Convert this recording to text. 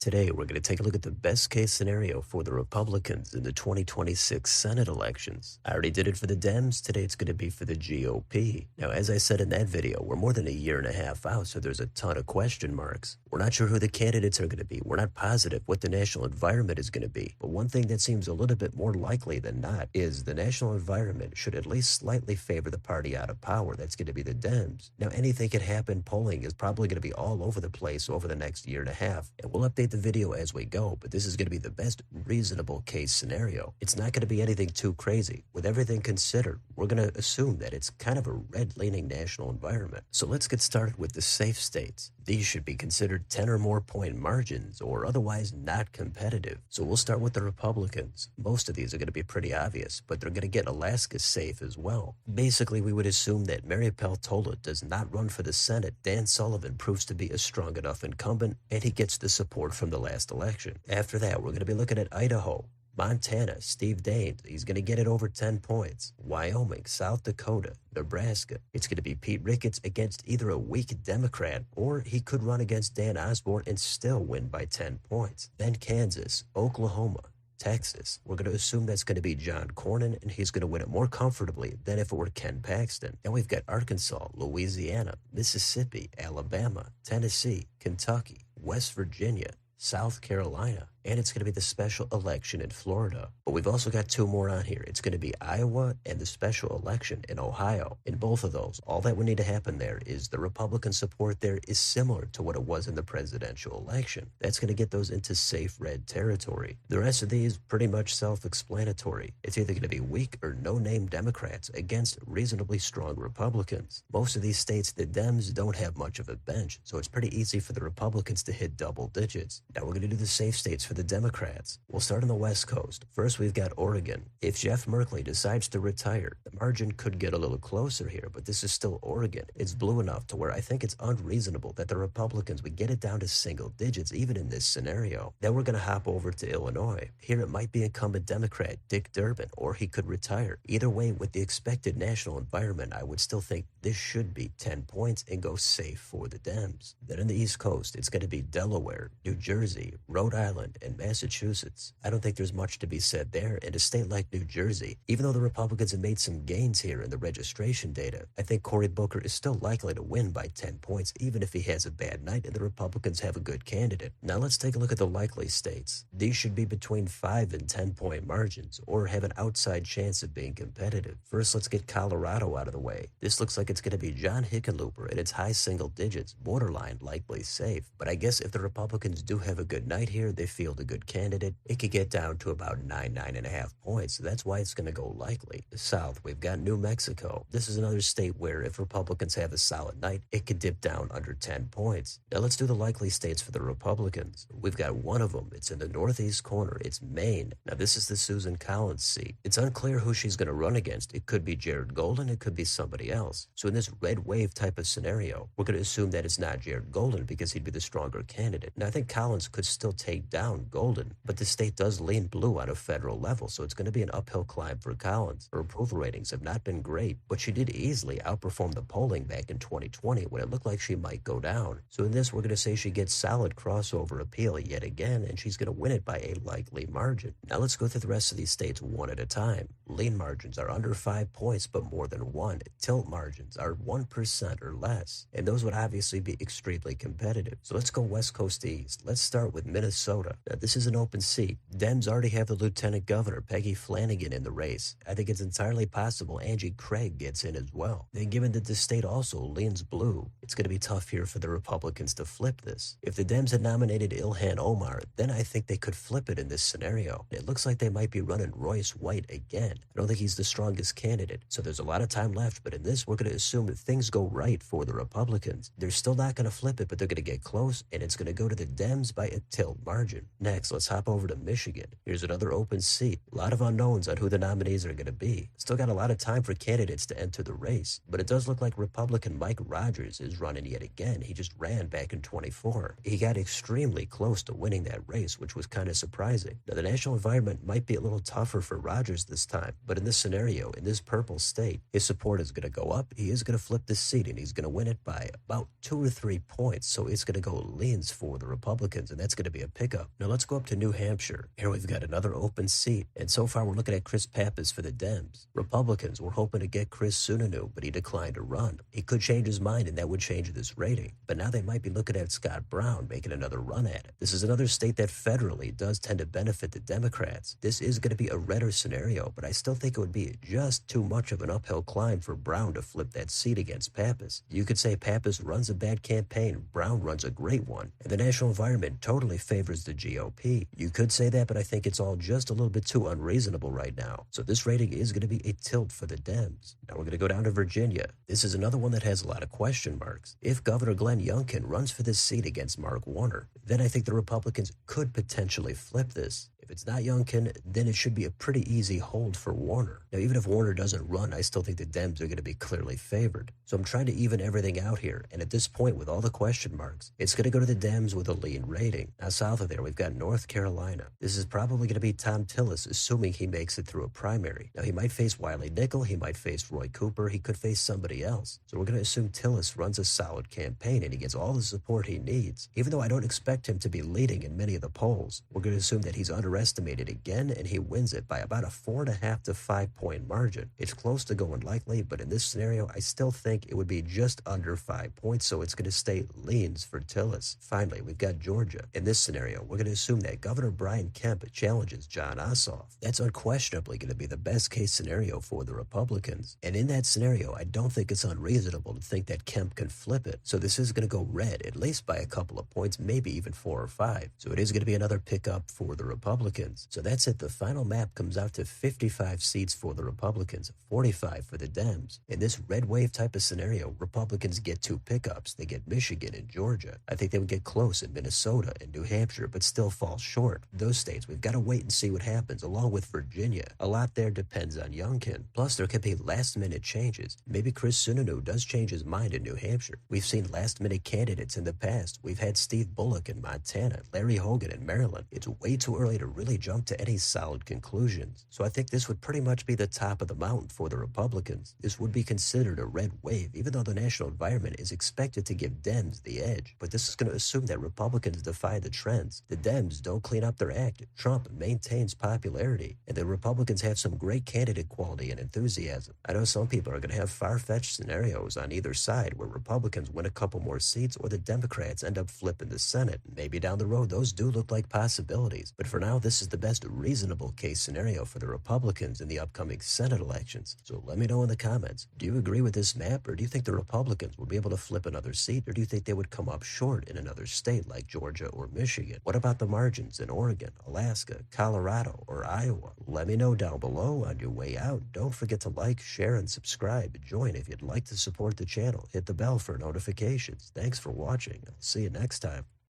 Today, we're going to take a look at the best case scenario for the Republicans in the 2026 Senate elections. I already did it for the Dems. Today, it's going to be for the GOP. Now, as I said in that video, we're more than a year and a half out, so there's a ton of question marks. We're not sure who the candidates are going to be. We're not positive what the national environment is going to be. But one thing that seems a little bit more likely than not is the national environment should at least slightly favor the party out of power. That's going to be the Dems. Now, anything could happen. Polling is probably going to be all over the place over the next year and a half. And we'll update the video as we go, but this is going to be the best reasonable case scenario. It's not going to be anything too crazy. With everything considered, we're going to assume that it's kind of a red-leaning national environment. So let's get started with the safe states. These should be considered 10 or more point margins or otherwise not competitive. So we'll start with the Republicans. Most of these are going to be pretty obvious, but they're going to get Alaska safe as well. Basically, we would assume that Mary Peltola does not run for the Senate. Dan Sullivan proves to be a strong enough incumbent, and he gets the support from the last election. After that, we're going to be looking at Idaho. Montana, Steve Daines, he's going to get it over 10 points. Wyoming, South Dakota, Nebraska. It's going to be Pete Ricketts against either a weak Democrat or he could run against Dan Osborne and still win by 10 points. Then Kansas, Oklahoma, Texas. We're going to assume that's going to be John Cornyn, and he's going to win it more comfortably than if it were Ken Paxton. And we've got Arkansas, Louisiana, Mississippi, Alabama, Tennessee, Kentucky, West Virginia, South Carolina, and it's going to be the special election in Florida. But we've also got two more on here. It's going to be Iowa and the special election in Ohio. In both of those, all that would need to happen there is the Republican support there is similar to what it was in the presidential election. That's going to get those into safe red territory. The rest of these pretty much self-explanatory. It's either going to be weak or no-name Democrats against reasonably strong Republicans. Most of these states, the Dems don't have much of a bench, so it's pretty easy for the Republicans to hit double digits. Now we're going to do the safe states for the Democrats. We'll start on the West Coast. First, we've got Oregon. If Jeff Merkley decides to retire, the margin could get a little closer here, but this is still Oregon. It's blue enough to where I think it's unreasonable that the Republicans would get it down to single digits, even in this scenario. Then we're going to hop over to Illinois. Here it might be incumbent Democrat Dick Durbin, or he could retire. Either way, with the expected national environment, I would still think this should be 10 points and go safe for the Dems. Then on the East Coast, it's going to be Delaware, New Jersey, Rhode Island, and Massachusetts. I don't think there's much to be said there. In a state like New Jersey, even though the Republicans have made some gains here in the registration data, I think Cory Booker is still likely to win by 10 points, even if he has a bad night and the Republicans have a good candidate. Now let's take a look at the likely states. These should be between 5 and 10 point margins, or have an outside chance of being competitive. First, let's get Colorado out of the way. This looks like it's going to be John Hickenlooper, and it's high single digits, borderline likely safe. But I guess if the Republicans do have a good night here, they field a good candidate, it could get down to about 9.5 points. So that's why it's going to go likely. The South, we've got New Mexico. This is another state where if Republicans have a solid night, it could dip down under 10 points. Now let's do the likely states for the Republicans. We've got one of them. It's in the northeast corner. It's Maine. Now this is the Susan Collins seat. It's unclear who she's going to run against. It could be Jared Golden. It could be somebody else. So in this red wave type of scenario, we're going to assume that it's not Jared Golden because he'd be the stronger candidate. Now I think Collins could still take down Golden, but the state does lean blue on a federal level, so it's going to be an uphill climb for Collins. Her approval ratings have not been great, but she did easily outperform the polling back in 2020 when it looked like she might go down. So in this, we're going to say she gets solid crossover appeal yet again, and she's going to win it by a likely margin. Now let's go through the rest of these states one at a time. Lean margins are under 5 points, but more than one. Tilt margins are 1% or less, and those would obviously be extremely competitive. So let's go West Coast East. Let's start with Minnesota. Now, this is an open seat. Dems already have the Lieutenant Governor, Peggy Flanagan, in the race. I think it's entirely possible Angie Craig gets in as well. Then given that this state also leans blue, it's going to be tough here for the Republicans to flip this. If the Dems had nominated Ilhan Omar, then I think they could flip it in this scenario. It looks like they might be running Royce White again. I don't think he's the strongest candidate, so there's a lot of time left, but in this, we're going to assume that things go right for the Republicans. They're still not going to flip it, but they're going to get close, and it's going to go to the Dems by a tilt margin. Next, let's hop over to Michigan. Here's another open seat. A lot of unknowns on who the nominees are going to be. Still got a lot of time for candidates to enter the race, but it does look like Republican Mike Rogers is running yet again. He just ran back in 24. He got extremely close to winning that race, which was kind of surprising. Now, the national environment might be a little tougher for Rogers this time, but in this scenario, in this purple state, his support is going to go up. He is going to flip the seat, and he's going to win it by about 2 or 3 points. So it's going to go leans for the Republicans, and that's going to be a pickup. Now let's go up to New Hampshire. Here we've got another open seat, and so far we're looking at Chris Pappas for the Dems. Republicans were hoping to get Chris Sununu, but he declined to run. He could change his mind, and that would change this rating. But now they might be looking at Scott Brown making another run at it. This is another state that federally does tend to benefit the Democrats. This is going to be a redder scenario, but I still think it would be just too much of an uphill climb for Brown to flip that seat against Pappas. You could say Pappas runs a bad campaign, Brown runs a great one, and the national environment totally favors the GOP. You could say that, but I think it's all just a little bit too unreasonable right now. So this rating is going to be a tilt for the Dems. Now we're going to go down to Virginia. This is another one that has a lot of question marks. If Governor Glenn Youngkin runs for this seat against Mark Warner, then I think the Republicans could potentially flip this. If it's not Youngkin, then it should be a pretty easy hold for Warner. Now, even if Warner doesn't run, I still think the Dems are going to be clearly favored. So I'm trying to even everything out here. And at this point, with all the question marks, it's going to go to the Dems with a lean rating. Now, south of there, we've got North Carolina. This is probably going to be Tom Tillis, assuming he makes it through a primary. Now, he might face Wiley Nickel. He might face Roy Cooper. He could face somebody else. So we're going to assume Tillis runs a solid campaign and he gets all the support he needs. Even though I don't expect him to be leading in many of the polls, we're going to assume that he's underestimated again and he wins it by about a 4.5 to 5 point margin. It's close to going likely, but in this scenario, I still think it would be just under 5 points, so it's going to stay leans for Tillis. Finally, we've got Georgia. In this scenario, we're going to assume that Governor Brian Kemp challenges Jon Ossoff. That's unquestionably going to be the best case scenario for the Republicans. And in that scenario, I don't think it's unreasonable to think that Kemp can flip it. So this is going to go red, at least by a couple of points, maybe even 4 or 5. So it is going to be another pickup for the Republicans. So that's it. The final map comes out to 55 seats for the Republicans, 45 for the Dems. In this red wave type of scenario, Republicans get 2 pickups. They get Michigan and Georgia. I think they would get close in Minnesota and New Hampshire, but still fall short. Those states, we've got to wait and see what happens, along with Virginia. A lot there depends on Youngkin. Plus, there could be last-minute changes. Maybe Chris Sununu does change his mind in New Hampshire. We've seen last-minute candidates in the past. We've had Steve Bullock in Montana, Larry Hogan in Maryland. It's way too early to really jump to any solid conclusions. So I think this would pretty much be the top of the mountain for the Republicans. This would be considered a red wave, even though the national environment is expected to give Dems the edge. But this is going to assume that Republicans defy the trends. The Dems don't clean up their act. Trump maintains popularity. And the Republicans have some great candidate quality and enthusiasm. I know some people are going to have far-fetched scenarios on either side where Republicans win a couple more seats or the Democrats end up flipping the Senate. Maybe down the road, those do look like possibilities. But for now, this is the best reasonable case scenario for the Republicans in the upcoming Senate elections. So let me know in the comments. Do you agree with this map, or do you think the Republicans will be able to flip another seat, or do you think they would come up short in another state like Georgia or Michigan? What about the margins in Oregon, Alaska, Colorado, or Iowa? Let me know down below. On your way out, don't forget to like, share, and subscribe. Join if you'd like to support the channel. Hit the bell for notifications. Thanks for watching. I'll see you next time.